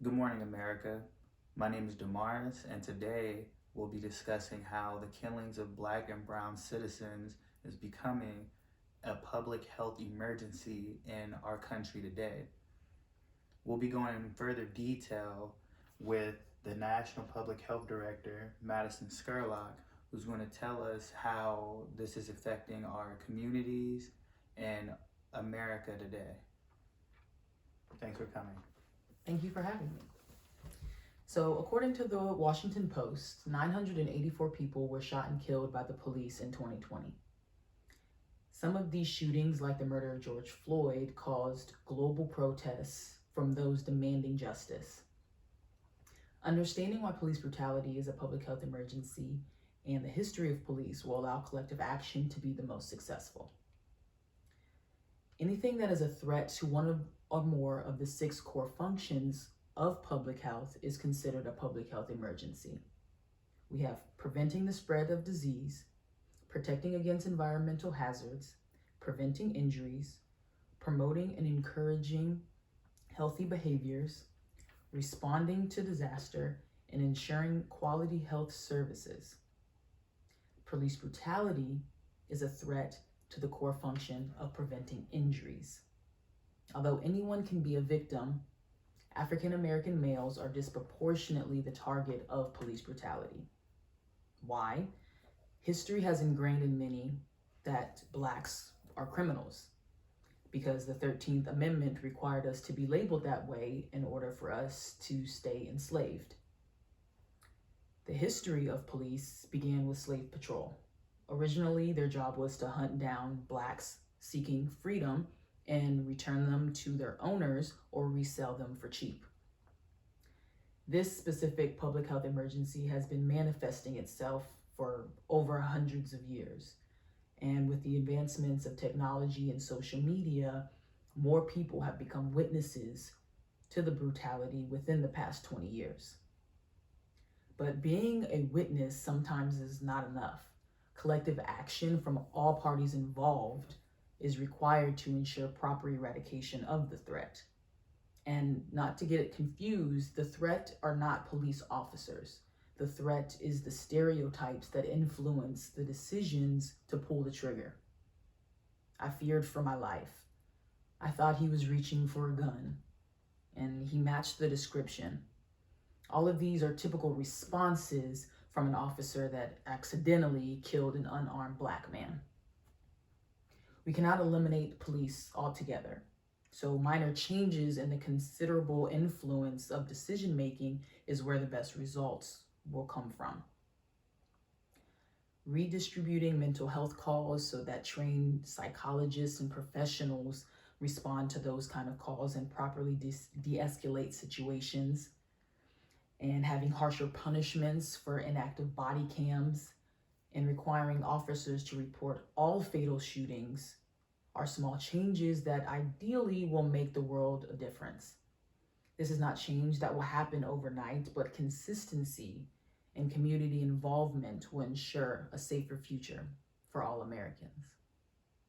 Good morning, America. My name is Damaris, and today we'll be discussing how the killings of Black and Brown citizens is becoming a public health emergency in our country today. We'll be going in further detail with the National Public Health Director, Madison Skurlock, who's going to tell us how this is affecting our communities and America today. Thanks for coming. Thank you for having me. So, according to the Washington Post, 984 people were shot and killed by the police in 2020. Some of these shootings, like the murder of George Floyd, caused global protests from those demanding justice. Understanding why police brutality is a public health emergency and the history of police will allow collective action to be the most successful. Anything that is a threat to one or more of the 6 core functions of public health is considered a public health emergency. We have preventing the spread of disease, protecting against environmental hazards, preventing injuries, promoting and encouraging healthy behaviors, responding to disaster, and ensuring quality health services. Police brutality is a threat to the core function of preventing injuries. Although anyone can be a victim, African American males are disproportionately the target of police brutality. Why? History has ingrained in many that Blacks are criminals because the 13th Amendment required us to be labeled that way in order for us to stay enslaved. The history of police began with slave patrol. Originally, their job was to hunt down Blacks seeking freedom and return them to their owners or resell them for cheap. This specific public health emergency has been manifesting itself for over hundreds of years. And with the advancements of technology and social media, more people have become witnesses to the brutality within the past 20 years. But being a witness sometimes is not enough. Collective action from all parties involved is required to ensure proper eradication of the threat. And not to get it confused, the threat are not police officers. The threat is the stereotypes that influence the decisions to pull the trigger. I feared for my life. I thought he was reaching for a gun, and he matched the description. All of these are typical responses from an officer that accidentally killed an unarmed Black man. We cannot eliminate police altogether. So minor changes in the considerable influence of decision-making is where the best results will come from. Redistributing mental health calls so that trained psychologists and professionals respond to those kind of calls and properly de-escalate situations, and having harsher punishments for inactive body cams, and requiring officers to report all fatal shootings are small changes that ideally will make the world a difference. This is not change that will happen overnight, but consistency and community involvement will ensure a safer future for all Americans.